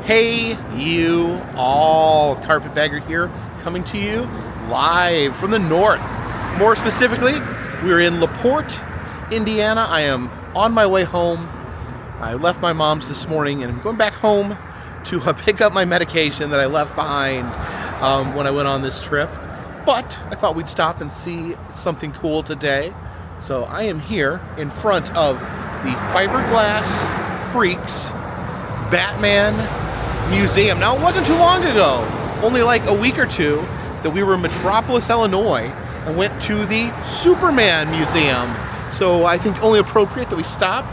Hey, you all. Carpetbagger here, coming to you live from the north. More specifically, we're in LaPorte, Indiana. I am on my way home. I left my mom's this morning and I'm going back home to pick up my medication that I left behind when I went on this trip. But I thought we'd stop and see something cool today. So I am here in front of the Fiberglass Freaks Batman Museum. Now, it wasn't too long ago, only like a week or two, that we were in Metropolis, Illinois, and went to the Superman Museum. So I think only appropriate that we stop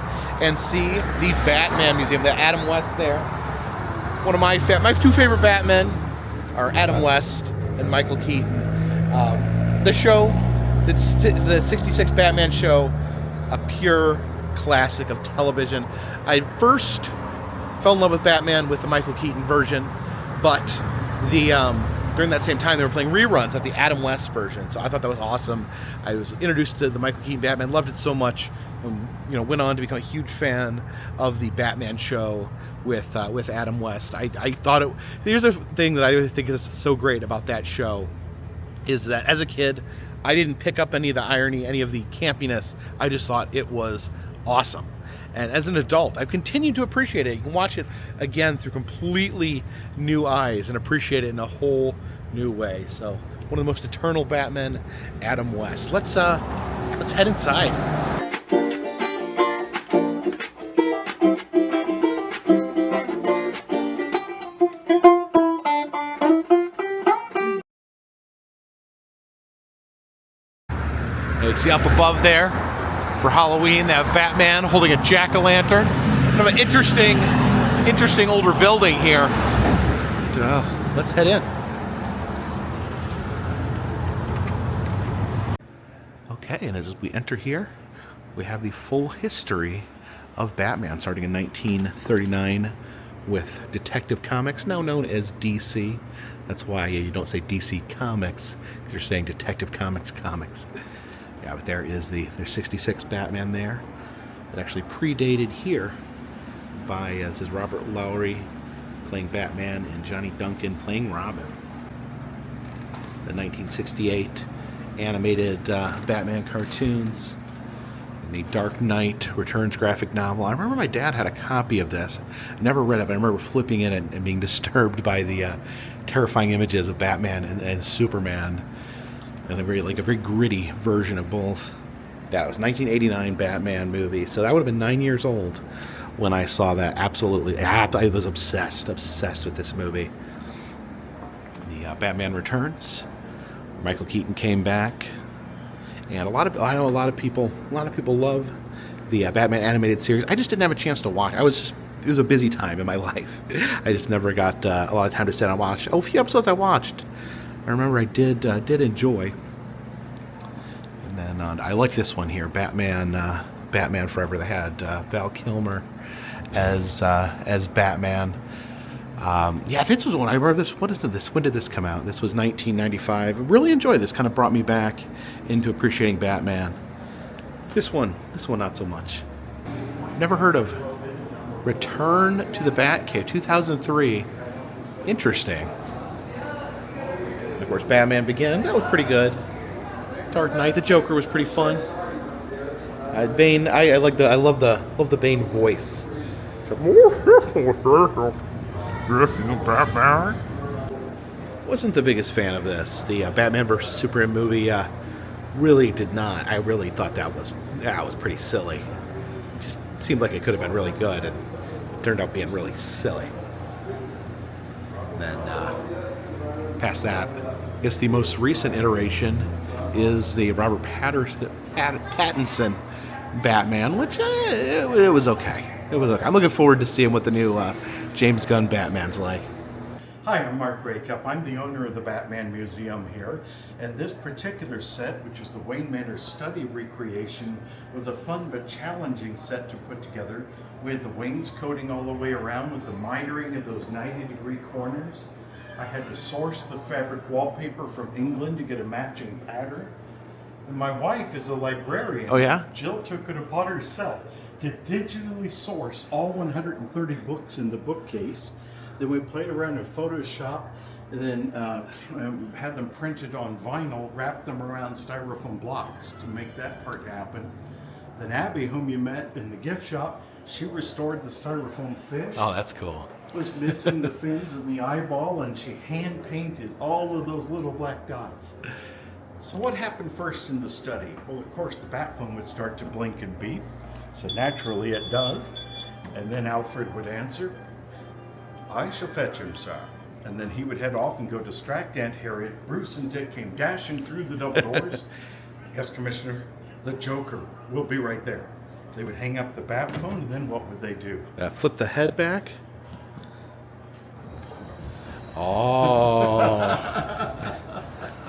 and see the Batman Museum. The Adam West there. One of my two favorite Batmen are Adam West and Michael Keaton. The show, the 66 Batman show, a pure classic of television. I first fell in love with Batman with the Michael Keaton version, but during that same time they were playing reruns of the Adam West version, so I thought that was awesome. I was introduced to the Michael Keaton Batman, loved it so much, and went on to become a huge fan of the Batman show with Adam West. I thought it. Here's the thing that I think is so great about that show, is that as a kid, I didn't pick up any of the irony, any of the campiness. I just thought it was awesome. And as an adult, I've continued to appreciate it. You can watch it again through completely new eyes and appreciate it in a whole new way. So, one of the most eternal Batmen, Adam West. Let's head inside. You see up above there, for Halloween, they have Batman holding a jack-o'-lantern. Kind of an interesting older building here. Let's head in. Okay, and as we enter here, we have the full history of Batman, starting in 1939 with Detective Comics, now known as DC. That's why you don't say DC Comics, because you're saying Detective Comics comics. Yeah, but there's 66 Batman there. It actually predated here by, this is Robert Lowry playing Batman and Johnny Duncan playing Robin. The 1968 animated Batman cartoons, and the Dark Knight Returns graphic novel. I remember my dad had a copy of this. I never read it, but I remember flipping in it and being disturbed by the terrifying images of Batman and Superman. And a very gritty version of both. That was 1989 Batman movie, so that would have been 9 years old when I saw that. Absolutely, I was obsessed with this movie. The Batman Returns, Michael Keaton came back, and I know a lot of people love the Batman animated series. I just didn't have a chance to watch. It was a busy time in my life. I just never got a lot of time to sit and watch. A few episodes I watched. I remember I did enjoy. And then I like this one here, Batman Forever. They had Val Kilmer as Batman. Yeah, this was one. I remember this. What is this? When did this come out? This was 1995. I really enjoyed this. Kind of brought me back into appreciating Batman. This one not so much. Never heard of Return to the Batcave, 2003. Interesting. Of course, Batman Begins. That was pretty good. Dark Knight, the Joker was pretty fun. Bane, I love the Bane voice. Batman. Wasn't the biggest fan of this. The Batman vs Superman movie really did not. I really thought that was pretty silly. Just seemed like it could have been really good, and it turned out being really silly. And then past that, I guess the most recent iteration is the Robert Pattinson Batman, which it was okay. It was okay. I'm looking forward to seeing what the new James Gunn Batman's like. Hi, I'm Mark Raycup. I'm the owner of the Batman Museum here, and this particular set, which is the Wayne Manor Study recreation, was a fun but challenging set to put together. We had the wainscoting all the way around with the mitering of those 90-degree corners. I had to source the fabric wallpaper from England to get a matching pattern. And my wife is a librarian. Oh yeah? Jill took it upon herself to digitally source all 130 books in the bookcase. Then we played around in Photoshop, and then had them printed on vinyl, wrapped them around styrofoam blocks to make that part happen. Then Abby, whom you met in the gift shop, she restored the styrofoam fish. Oh, that's cool. Was missing the fins and the eyeball, and she hand painted all of those little black dots. So what happened first in the study? Well, of course, the bat phone would start to blink and beep. So naturally it does. And then Alfred would answer, "I shall fetch him, sir." And then he would head off and go distract Aunt Harriet. Bruce and Dick came dashing through the double doors. "Yes, Commissioner, the Joker will be right there." They would hang up the bat phone, and then what would they do? Flip the head back. Oh.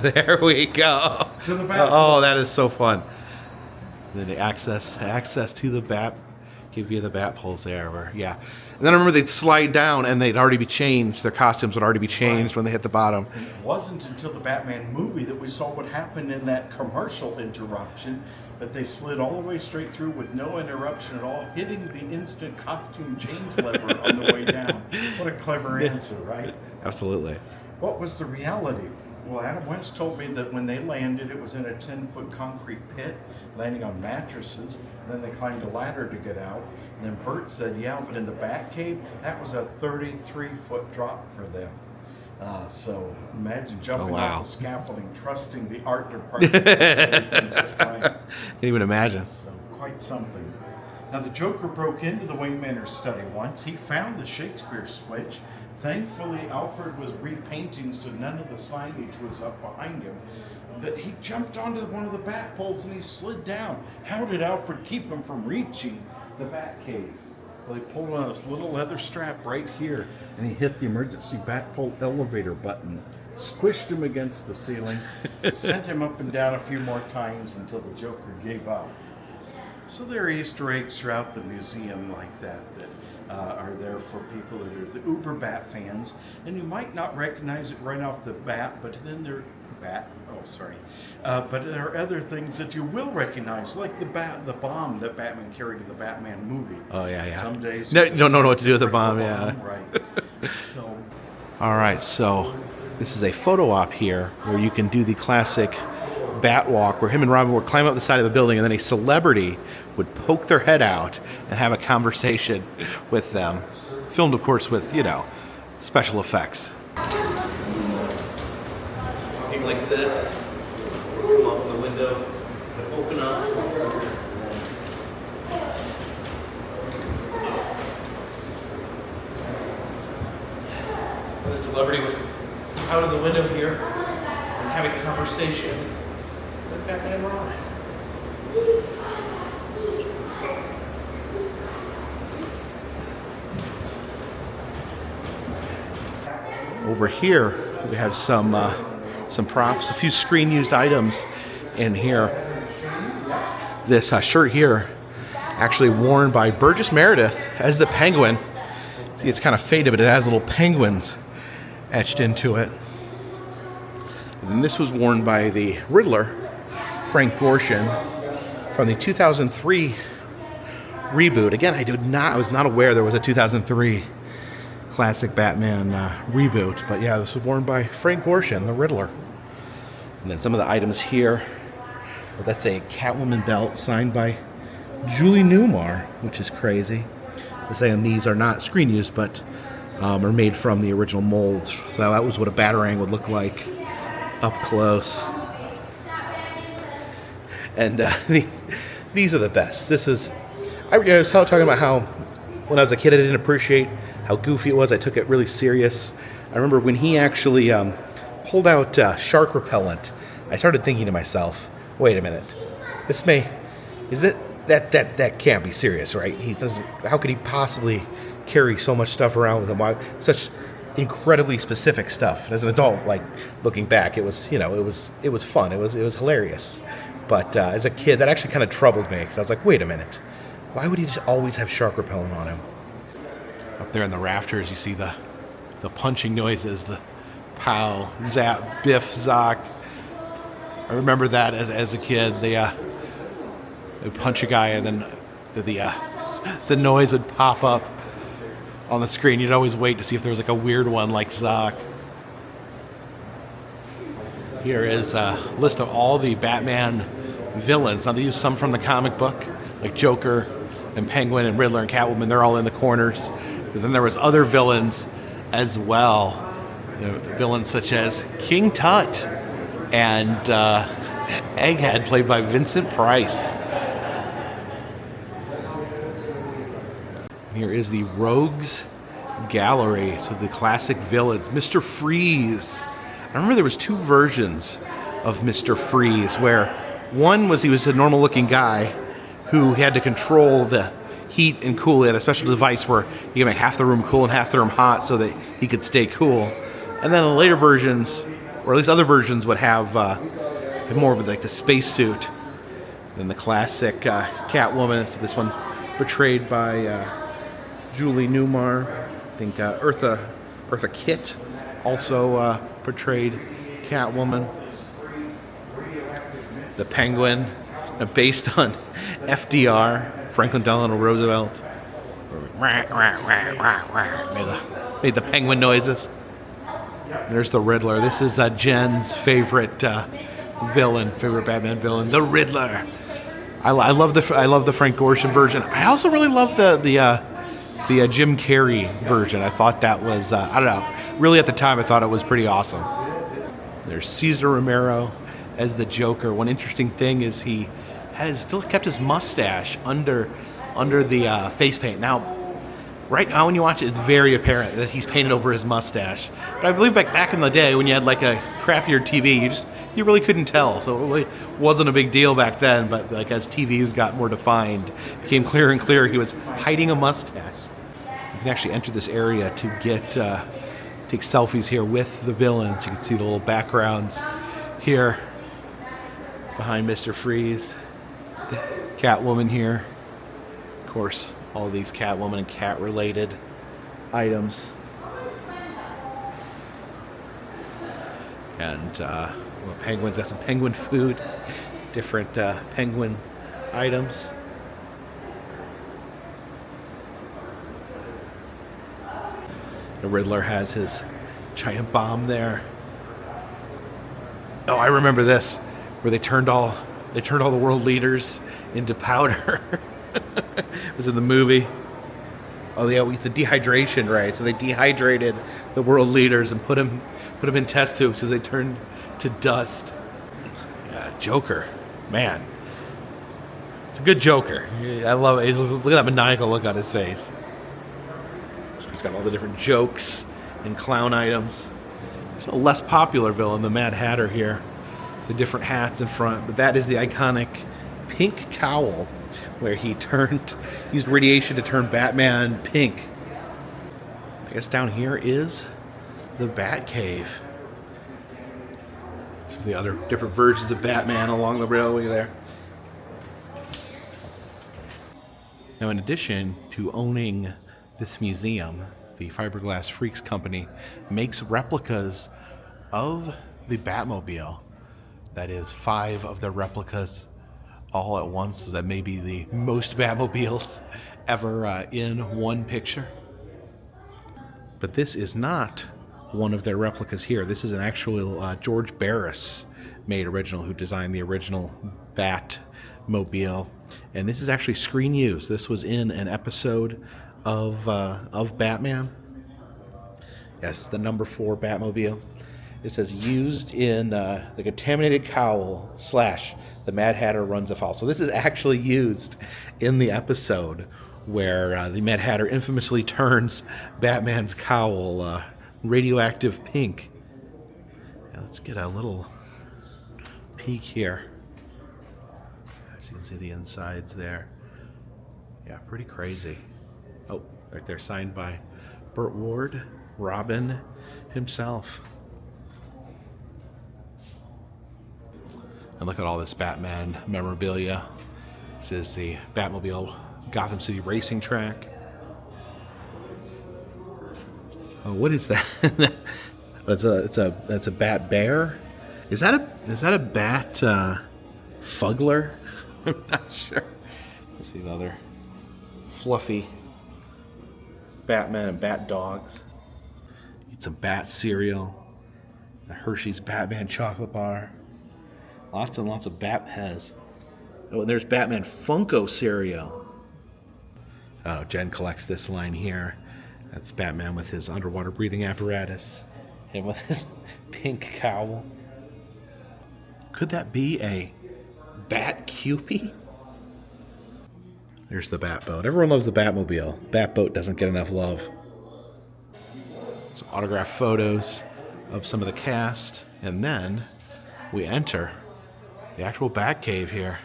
There we go. To the bat. Oh, that is so fun. Then the access to the bat, give you the bat poles there. Yeah. And then I remember they'd slide down and they'd already be changed. Their costumes would already be changed when they hit the bottom. And it wasn't until the Batman movie that we saw what happened in that commercial interruption, that they slid all the way straight through with no interruption at all, hitting the instant costume change lever on the way down. What a clever answer, right? Absolutely. What was the reality? Well, Adam Wentz told me that when they landed, it was in a 10-foot concrete pit, landing on mattresses. Then they climbed a ladder to get out. And then Bert said, yeah, but in the Batcave, that was a 33-foot drop for them. So imagine jumping off the scaffolding, trusting the art department. Just fine. Can't even imagine. So quite something. Now the Joker broke into the Wayne Manor study once. He found the Shakespeare switch. Thankfully, Alfred was repainting, so none of the signage was up behind him. But he jumped onto one of the bat poles and he slid down. How did Alfred keep him from reaching the Batcave? Well, he pulled on this little leather strap right here, and he hit the emergency bat pole elevator button, squished him against the ceiling, sent him up and down a few more times until the Joker gave up. So there are Easter eggs throughout the museum like that are there for people that are the uber bat fans, and you might not recognize it right off the bat, but then but there are other things that you will recognize, like the bomb that Batman carried in the Batman movie. Oh yeah. Some days don't know what to do with the bomb. Yeah. Right. So. All right. So this is a photo op here where you can do the classic bat walk, where him and Robin would climb up the side of a building, and then a celebrity would poke their head out and have a conversation with them. Filmed, of course, with, special effects. Walking like this, come up the window, and open up. And the celebrity would come out of the window here and have a conversation with Batman and Robin. Over here, we have some props, a few screen-used items in here. This shirt here, actually worn by Burgess Meredith as the Penguin. See, it's kind of faded, but it has little penguins etched into it. And this was worn by the Riddler, Frank Gorshin, from the 2003 reboot. Again, I was not aware there was a 2003 classic Batman reboot, but yeah, this was worn by Frank Gorshin, the Riddler. And then some of the items here, well, that's a Catwoman belt signed by Julie Newmar, which is crazy. They're saying these are not screen used, but are made from the original molds. So that was what a Batarang would look like up close. And these are the best. I was talking about how when I was a kid I didn't appreciate how goofy it was. I took it really serious. I remember when he actually pulled out shark repellent, I started thinking to myself, wait a minute, that can't be serious, right? How could he possibly carry so much stuff around with him? Why such incredibly specific stuff? And as an adult, like looking back, it was fun. It was hilarious. But as a kid, that actually kind of troubled me because I was like, wait a minute, why would he just always have shark repellent on him? Up there in the rafters, you see the punching noises, the pow, zap, biff, zock. I remember that as a kid. They'd punch a guy and then the noise would pop up. on the screen. You'd always wait to see if there was like a weird one like Zoc. Here is a list of all the Batman villains. Now they use some from the comic book, like Joker and Penguin and Riddler and Catwoman. They're all in the corners. But then there was other villains as well. You know, villains such as King Tut and Egghead, played by Vincent Price. Here is the Rogues Gallery, so the classic villains. Mr. Freeze. I remember there was two versions of Mr. Freeze, where one was he was a normal-looking guy who had to control the heat and cool. He had a special device where he could make half the room cool and half the room hot so that he could stay cool. And then the later versions, or at least other versions, would have more of like the spacesuit than the classic Catwoman. So this one portrayed by Julie Newmar. I think Eartha Kitt also portrayed Catwoman. The Penguin, based on FDR, Franklin Delano Roosevelt. Made the penguin noises. And there's the Riddler. This is Jen's favorite favorite Batman villain, the Riddler. I love the Frank Gorshin version. I also really love the Jim Carrey version. I thought that was I don't know. Really, at the time, I thought it was pretty awesome. There's Cesar Romero as the Joker. One interesting thing is he still kept his mustache under the face paint. Now, right now when you watch it, it's very apparent that he's painted over his mustache. But I believe back in the day when you had like a crappier TV, you really couldn't tell. So it really wasn't a big deal back then. But like as TVs got more defined, it became clearer and clearer he was hiding a mustache. You can actually enter this area to take selfies here with the villains. You can see the little backgrounds here behind Mr. Freeze. Catwoman here. Of course, all these Catwoman and cat-related items. And Penguin's got some penguin food, different penguin items. The Riddler has his giant bomb there. Oh, I remember this, where they turned all the world leaders into powder. It was in the movie. Oh yeah, it's the dehydration, right? So they dehydrated the world leaders and put them in test tubes as they turned to dust. Yeah, Joker, man, it's a good Joker. I love it. Look at that maniacal look on his face. He's got all the different jokes and clown items. There's a less popular villain, the Mad Hatter here, the different hats in front, but that is the iconic pink cowl, where he used radiation to turn Batman pink. I guess down here is the Batcave. Some of the other different versions of Batman along the railway there. Now, in addition to owning this museum, the Fiberglass Freaks Company makes replicas of the Batmobile. That is 5 of the replicas all at once, so that may be the most Batmobiles ever in one picture. But this is not one of their replicas here. This is an actual George Barris made original, who designed the original Batmobile. And this is actually screen used. This was in an episode of Batman. Yes, the number 4 Batmobile. It says used in the contaminated cowl / the Mad Hatter runs afoul. So this is actually used in the episode where the Mad Hatter infamously turns Batman's cowl radioactive pink. Now let's get a little peek here. As you can see the insides there. Yeah, pretty crazy. Oh, right there, signed by Burt Ward, Robin himself. And look at all this Batman memorabilia. This is the Batmobile Gotham City racing track. Oh, what is that? That's a bat bear. Is that a bat fuggler? I'm not sure. Let's see the other fluffy Batman and Bat dogs. Eat some Bat cereal. The Hershey's Batman chocolate bar. Lots and lots of Bat Pez. Oh, and there's Batman Funko cereal. Oh, Jen collects this line here. That's Batman with his underwater breathing apparatus. And with his pink cowl. Could that be a Bat Cupie? There's the Bat boat. Everyone loves the Batmobile. Bat boat doesn't get enough love. Some autographed photos of some of the cast. And then we enter the actual Batcave here.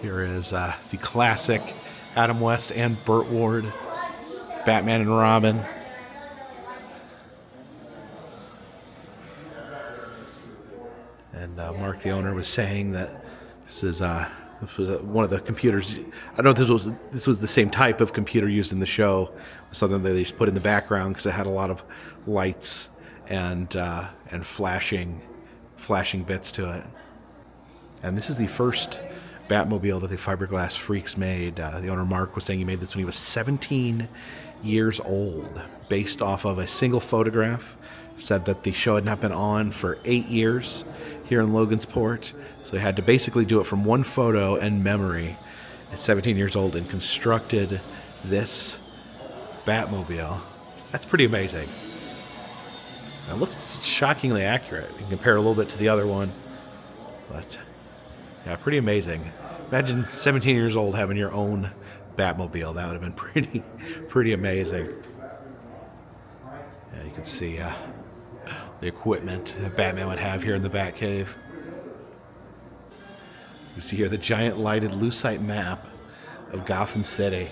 Here is the classic Adam West and Burt Ward Batman and Robin. And Mark, the owner, was saying that this was one of the computers. I don't know if this was the same type of computer used in the show. Something that they just put in the background because it had a lot of lights and flashing bits to it. And this is the first Batmobile that the Fiberglass freaks made. The owner, Mark, was saying he made this when he was 17 years old, based off of a single photograph. Said that the show had not been on for 8 years here in Logansport, so he had to basically do it from one photo and memory at 17 years old and constructed this Batmobile. That's pretty amazing. It looks shockingly accurate. You can compare it a little bit to the other one, but yeah, pretty amazing. Imagine 17 years old having your own Batmobile. That would have been pretty amazing. Yeah, you can see the equipment that Batman would have here in the Batcave. You see here the giant lighted lucite map of Gotham City.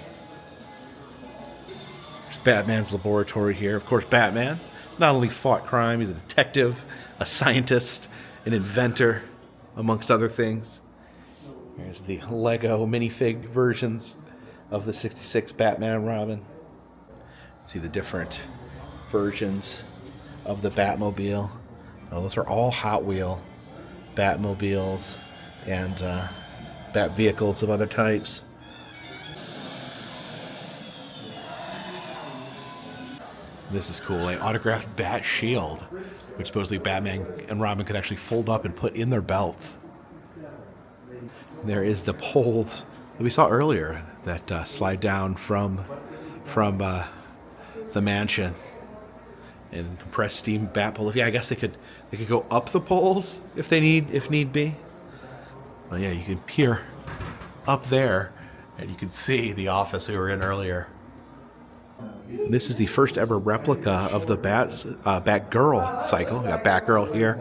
There's Batman's laboratory here. Of course, Batman not only fought crime, he's a detective, a scientist, an inventor, amongst other things. Here's the Lego minifig versions of the 66 Batman and Robin. See the different versions of the Batmobile. Oh, those are all Hot Wheel Batmobiles and Bat vehicles of other types. This is cool. An autographed Bat shield, which supposedly Batman and Robin could actually fold up and put in their belts. There is the poles that we saw earlier that slide down from the mansion. And compressed steam bat pole. Yeah, I guess they could go up the poles if need be. Well, yeah, you can peer up there, and you can see the office we were in earlier. This is the first ever replica of the Batgirl cycle. We got Batgirl here.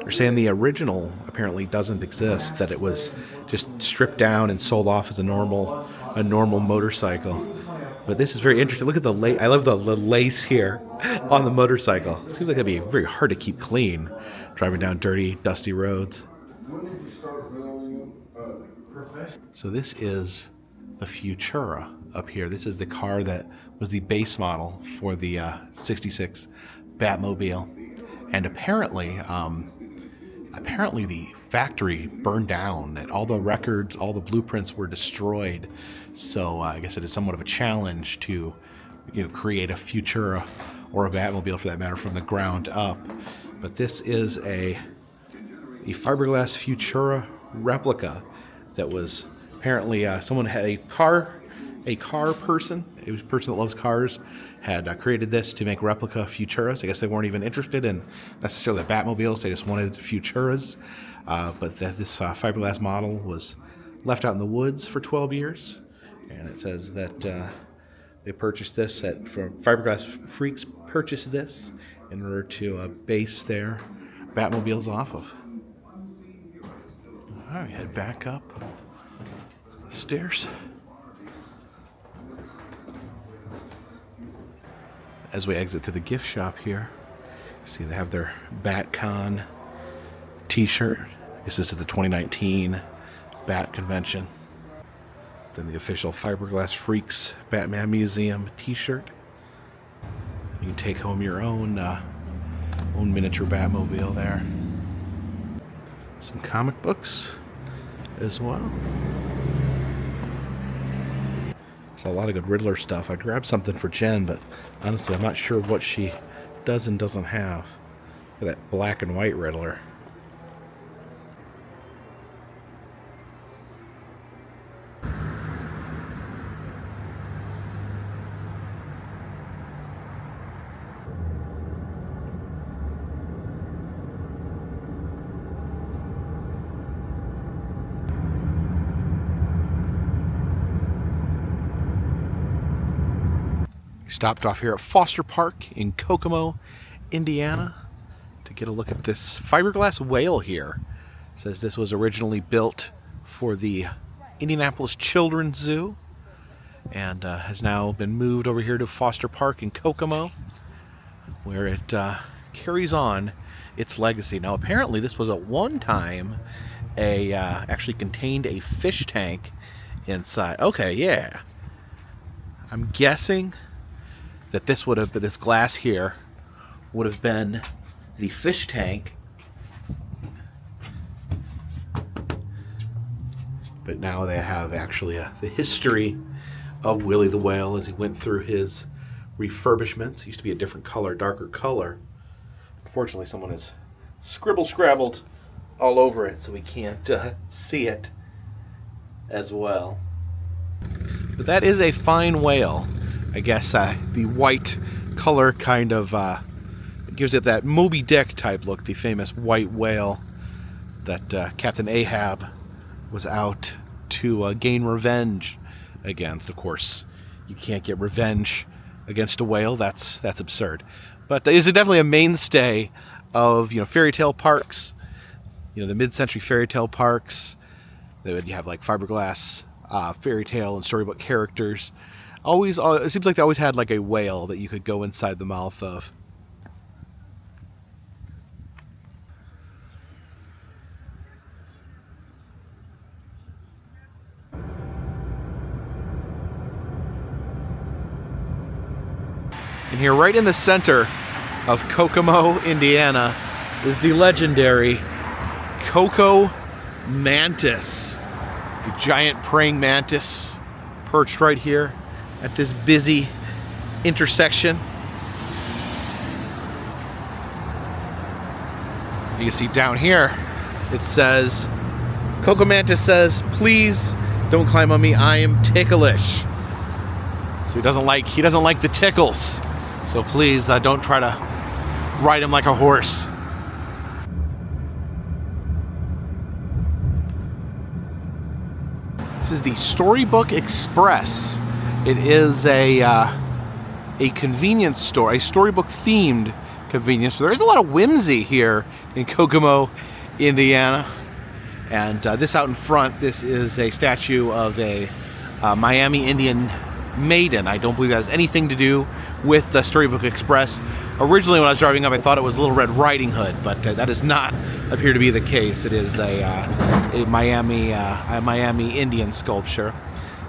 They're saying the original apparently doesn't exist; that it was just stripped down and sold off as a normal motorcycle. But this is very interesting. Look at the lace. I love the lace here on the motorcycle. It seems like that'd be very hard to keep clean, driving down dirty, dusty roads. So this is the Futura up here. This is the car that was the base model for the 66 Batmobile. And apparently the factory burned down and all the records, all the blueprints were destroyed. So I guess it is somewhat of a challenge to, create a Futura or a Batmobile for that matter from the ground up. But this is a fiberglass Futura replica that was apparently someone had a car person, a person that loves cars, had created this to make replica Futuras. I guess they weren't even interested in necessarily the Batmobiles, they just wanted Futuras. But this fiberglass model was left out in the woods for 12 years. And it says that they purchased this from Fiberglass Freaks purchased this in order to base their Batmobiles off of. All right, head back up the stairs. As we exit to the gift shop here, see they have their BatCon t-shirt. This is the 2019 Bat Convention. Then the official Fiberglass Freaks Batman Museum t-shirt. You can take home your own miniature Batmobile there. Some comic books as well. Saw a lot of good Riddler stuff. I grabbed something for Jen, but honestly, I'm not sure what she does and doesn't have. Look at that black and white Riddler. Stopped off here at Foster Park in Kokomo, Indiana, to get a look at this fiberglass whale here. It says this was originally built for the Indianapolis Children's Zoo and has now been moved over here to Foster Park in Kokomo, where it carries on its legacy. Now, apparently, this was at one time actually contained a fish tank inside. Okay, yeah. I'm guessing that this would have been, this glass here would have been the fish tank, but now they have actually the history of Willie the Whale as he went through his refurbishments. It used to be a different color, darker color. Unfortunately, someone has scrabbled all over it, so we can't see it as well. But that is a fine whale. I guess the white color kind of gives it that Moby Dick type look, the famous white whale that Captain Ahab was out to gain revenge against. Of course, you can't get revenge against a whale. That's absurd. But is it definitely a mainstay of fairy tale parks? The mid-century fairy tale parks. You have like fiberglass fairy tale and storybook characters. It seems like they always had like a whale that you could go inside the mouth of. And here, right in the center of Kokomo, Indiana, is the legendary Kokomantis, the giant praying mantis perched right here at this busy intersection. You can see down here it says, Kokomantis says, "Please don't climb on me, I am ticklish." So he doesn't like the tickles. So please don't try to ride him like a horse. This is the Storybook Express. It is a convenience store, a storybook themed convenience store. There's a lot of whimsy here in Kokomo, Indiana. And this out in front, this is a statue of a Miami Indian maiden. I don't believe that has anything to do with the Storybook Express. Originally when I was driving up, I thought it was Little Red Riding Hood, but that does not appear to be the case. It is a Miami Indian sculpture.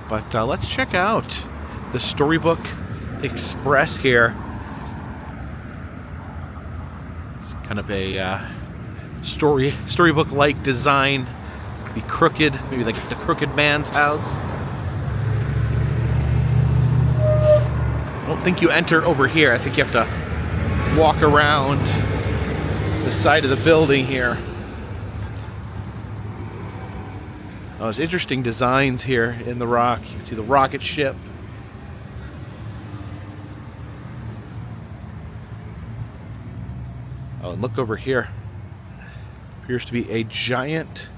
But let's check out the Storybook Express here. It's kind of a storybook-like design. Maybe like the crooked man's house. I don't think you enter over here. I think you have to walk around the side of the building here. Oh, there's interesting designs here in the rock. You can see the rocket ship. Oh, and look over here. Appears to be a giant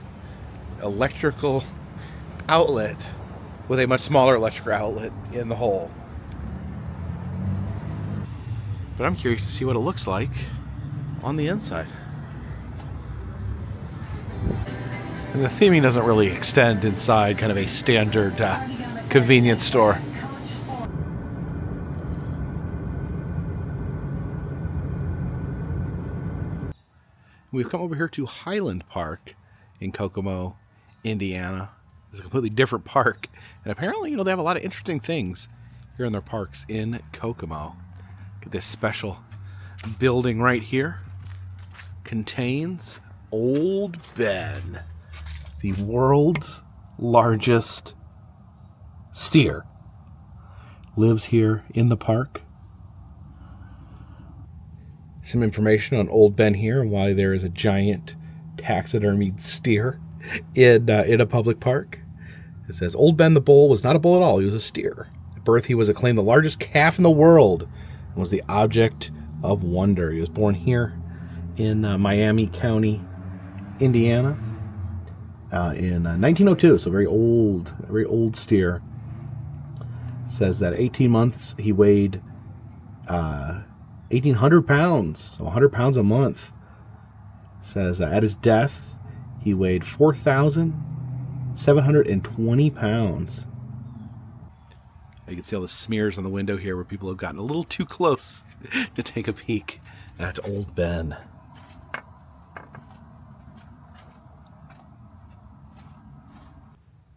electrical outlet with a much smaller electrical outlet in the hole. But I'm curious to see what it looks like on the inside. And the theming doesn't really extend inside kind of a standard convenience store. We've come over here to Highland Park in Kokomo, Indiana. It's a completely different park. And apparently, they have a lot of interesting things here in their parks in Kokomo. Look at this special building right here. Contains Old Ben, the world's largest steer. lives here in the park. Some information on Old Ben here and why there is a giant taxidermied steer in a public park. It says, Old Ben the bull was not a bull at all. He was a steer. At birth, he was acclaimed the largest calf in the world and was the object of wonder. He was born here in Miami County, Indiana, in 1902. So very old steer. It says that 18 months he weighed 1,800 pounds, so 100 pounds a month. It says at his death he weighed 4,720 pounds. You can see all the smears on the window here where people have gotten a little too close to take a peek at Old Ben.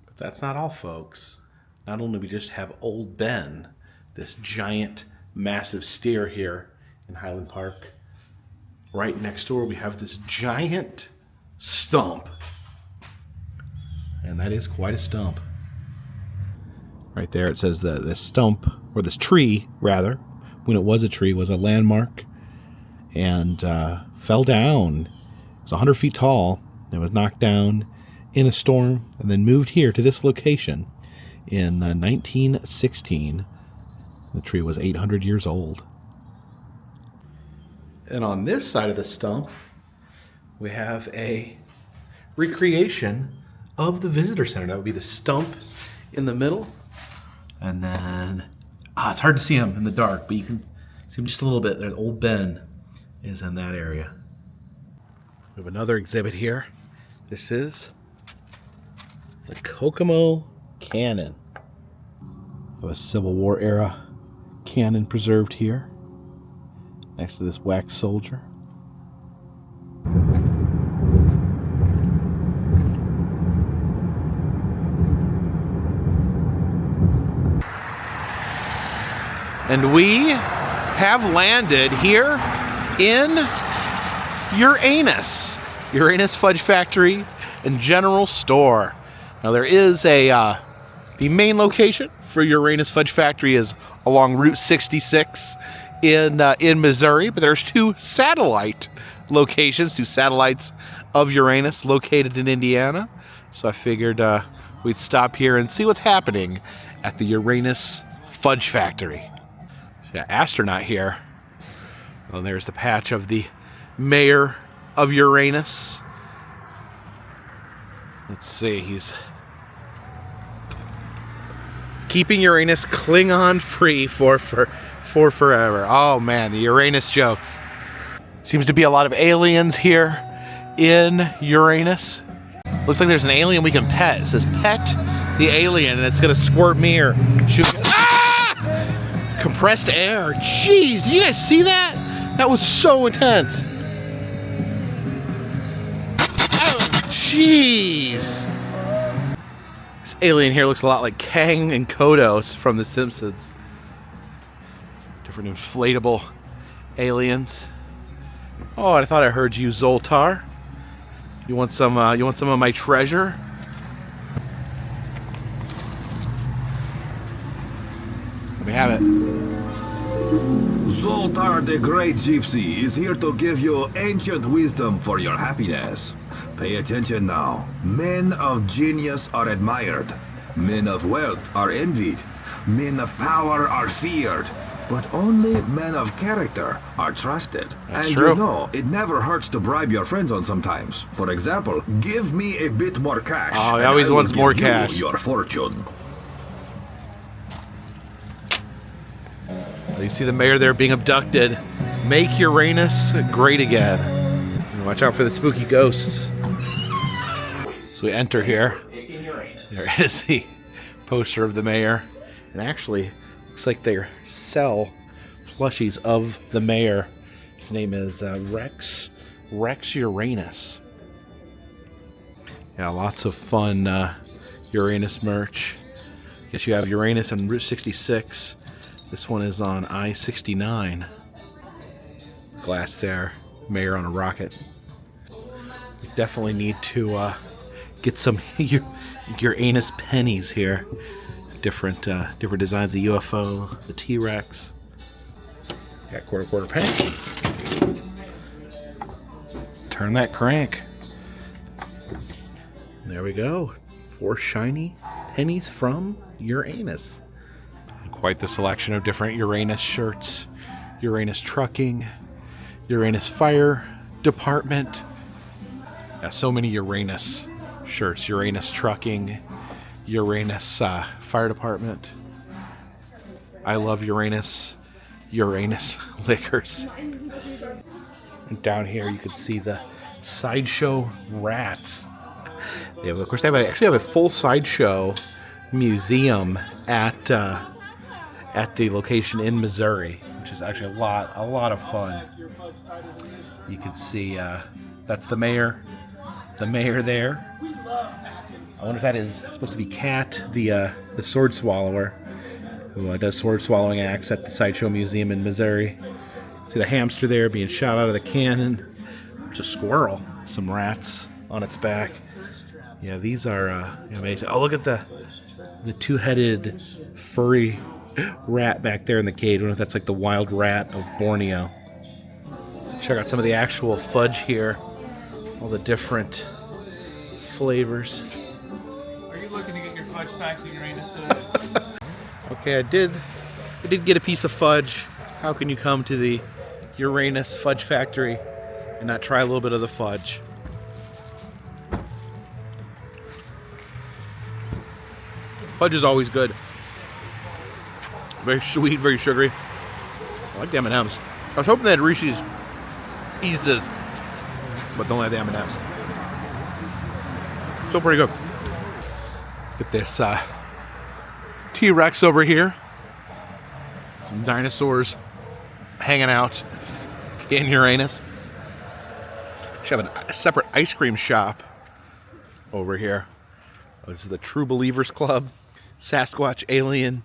But that's not all, folks. Not only do we just have Old Ben, this giant, massive steer here in Highland Park, right next door we have this giant stump. And that is quite a stump. Right there it says that this stump, or this tree rather, when it was a tree, was a landmark and fell down. It was 100 feet tall. It was knocked down in a storm and then moved here to this location in 1916. The tree was 800 years old. And on this side of the stump, we have a recreation of the visitor center. That would be the stump in the middle. And then, it's hard to see him in the dark, but you can see him just a little bit. There's Old Ben is in that area. We have another exhibit here. This is the Kokomo cannon. We have a Civil War era cannon preserved here next to this wax soldier. And we have landed here in Uranus. Uranus Fudge Factory and General Store. Now there is the main location for Uranus Fudge Factory is along Route 66 in Missouri, but there's two satellite locations, two satellites of Uranus located in Indiana. So I figured we'd stop here and see what's happening at the Uranus Fudge Factory. So yeah, astronaut here. Well, there's the patch of the mayor of Uranus. Let's see, he's keeping Uranus Klingon free for forever. Oh man, the Uranus joke. Seems to be a lot of aliens here in Uranus. Looks like there's an alien we can pet. It says pet the alien and it's gonna squirt me or shoot me. Ah! Compressed air. Jeez, do you guys see that? That was so intense. Oh, jeez. This alien here looks a lot like Kang and Kodos from The Simpsons. Different inflatable aliens. Oh, I thought I heard you, Zoltar. You want some of my treasure? Let me have it. Zoltar the Great Gypsy is here to give you ancient wisdom for your happiness. Pay attention now. Men of genius are admired. Men of wealth are envied. Men of power are feared. But only men of character are trusted. That's and true. You know, it never hurts to bribe your friends on sometimes. For example, give me a bit more cash. Oh, he and always I will wants more give you cash. your fortune. You see the mayor there being abducted. Make Uranus great again. And watch out for the spooky ghosts. So we enter here. There is the poster of the mayor. And actually, looks like they sell plushies of the mayor. His name is Rex Uranus. Yeah, lots of fun Uranus merch. Guess you have Uranus on Route 66. This one is on I-69. Glass there. Mayor on a rocket. We definitely need to get some Uranus pennies here Different designs, the UFO, the T-Rex. Got quarter penny. Turn that crank. There we go. 4 shiny pennies from Uranus. Quite the selection of different Uranus shirts. Uranus trucking. Uranus fire department. Got so many Uranus shirts. Uranus trucking. Uranus fire department. I love Uranus. Uranus liquors. And down here you can see the sideshow rats. They have, of course, they actually have a full sideshow museum at the location in Missouri, which is actually a lot of fun. You can see that's the mayor there. I wonder if that is supposed to be Cat, the sword swallower, who does sword swallowing acts at the Sideshow Museum in Missouri. See the hamster there being shot out of the cannon. There's a squirrel, some rats on its back. Yeah, these are amazing. Oh, look at the two-headed furry rat back there in the cage. I wonder if that's like the wild rat of Borneo. Check out some of the actual fudge here. All the different flavors. Are you looking to get your fudge pack to Uranus today? Okay, I did get a piece of fudge. How can you come to the Uranus Fudge Factory and not try a little bit of the fudge? Fudge is always good. Very sweet, very sugary. I like the M&Ms. I was hoping they had Reese's Pieces, but don't like the M&Ms. Still pretty good. Get this T-Rex over here. Some dinosaurs hanging out in Uranus. Should have a separate ice cream shop over here. This is the True Believers Club. Sasquatch, alien,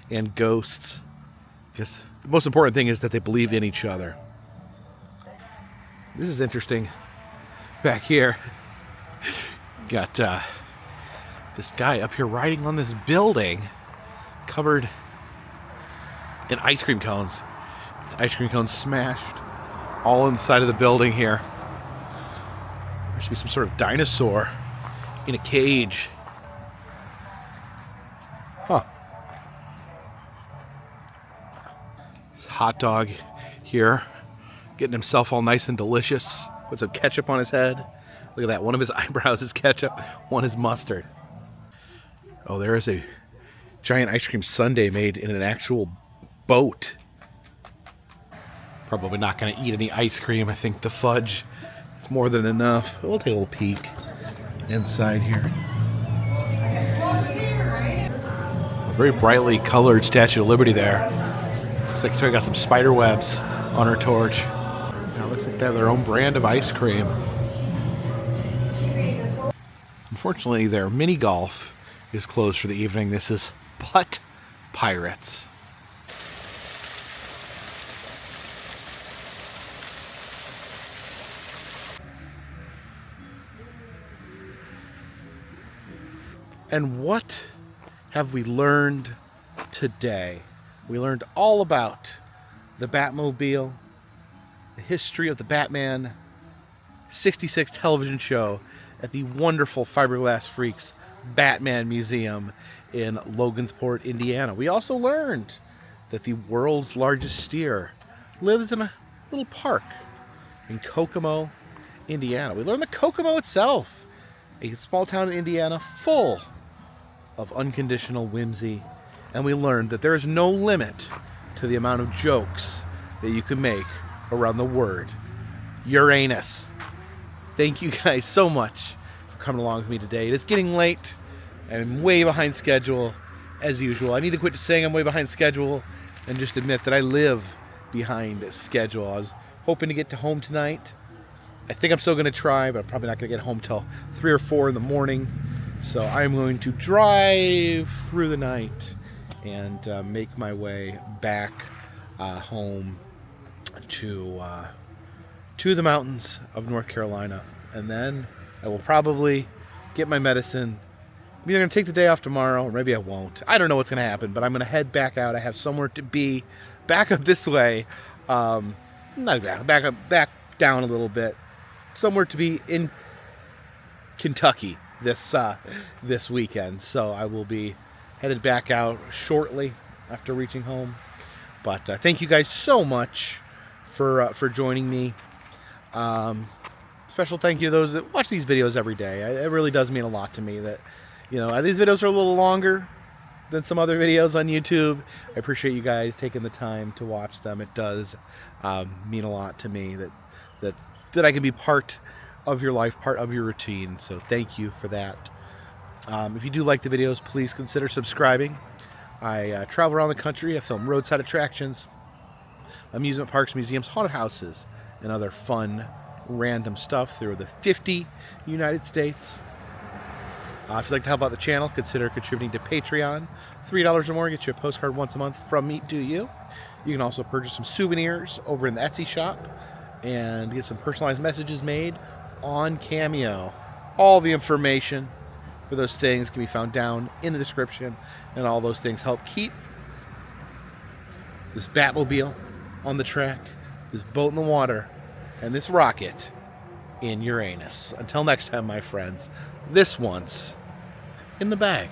and ghosts. Guess the most important thing is that they believe in each other. This is interesting. Back here, got this guy up here riding on this building covered in ice cream cones. This ice cream cones smashed all inside of the building here. There should be some sort of dinosaur in a cage. Huh. This hot dog here, getting himself all nice and delicious. Put some ketchup on his head. Look at that. One of his eyebrows is ketchup, one is mustard. Oh, there is a giant ice cream sundae made in an actual boat. Probably not going to eat any ice cream. I think the fudge is more than enough. We'll take a little peek inside here. A very brightly colored Statue of Liberty there. Looks like she got some spider webs on her torch. Now it looks like they have their own brand of ice cream. Unfortunately, their mini golf is closed for the evening. This is Putt Pirates. And what have we learned today? We learned all about the Batmobile, the history of the Batman 66 television show at the wonderful Fiberglass Freaks Batman Museum in Logansport, Indiana. We also learned that the world's largest steer lives in a little park in Kokomo, Indiana. We learned that Kokomo itself, a small town in Indiana full of unconditional whimsy, and we learned that there is no limit to the amount of jokes that you can make around the word Uranus. Thank you guys so much for coming along with me today. It is getting late. I'm way behind schedule as usual. I need to quit saying I'm way behind schedule and just admit that I live behind schedule. I was hoping to get to home tonight. I think I'm still going to try, but I'm probably not going to get home till 3 or 4 in the morning. So I'm going to drive through the night and make my way back home to the mountains of North Carolina. And then I will probably get my medicine, I'm either going to take the day off tomorrow, or maybe I won't. I don't know what's going to happen, but I'm going to head back out. I have somewhere to be. Back up this way. Not exactly. Back down a little bit. Somewhere to be in Kentucky this weekend. So I will be headed back out shortly after reaching home. But thank you guys so much for joining me. Special thank you to those that watch these videos every day. It really does mean a lot to me that, you know, these videos are a little longer than some other videos on YouTube. I appreciate you guys taking the time to watch them. It does mean a lot to me that I can be part of your life, part of your routine. So thank you for that. If you do like the videos, please consider subscribing. I travel around the country. I film roadside attractions, amusement parks, museums, haunted houses, and other fun, random stuff through the 50 United States. If you'd like to help out the channel, consider contributing to Patreon. $3 or more gets you a postcard once a month from me to you. You can also purchase some souvenirs over in the Etsy shop and get some personalized messages made on Cameo. All the information for those things can be found down in the description, and all those things help keep this Batmobile on the track, this boat in the water, and this rocket in Uranus. Until next time, my friends, this one's in the bag.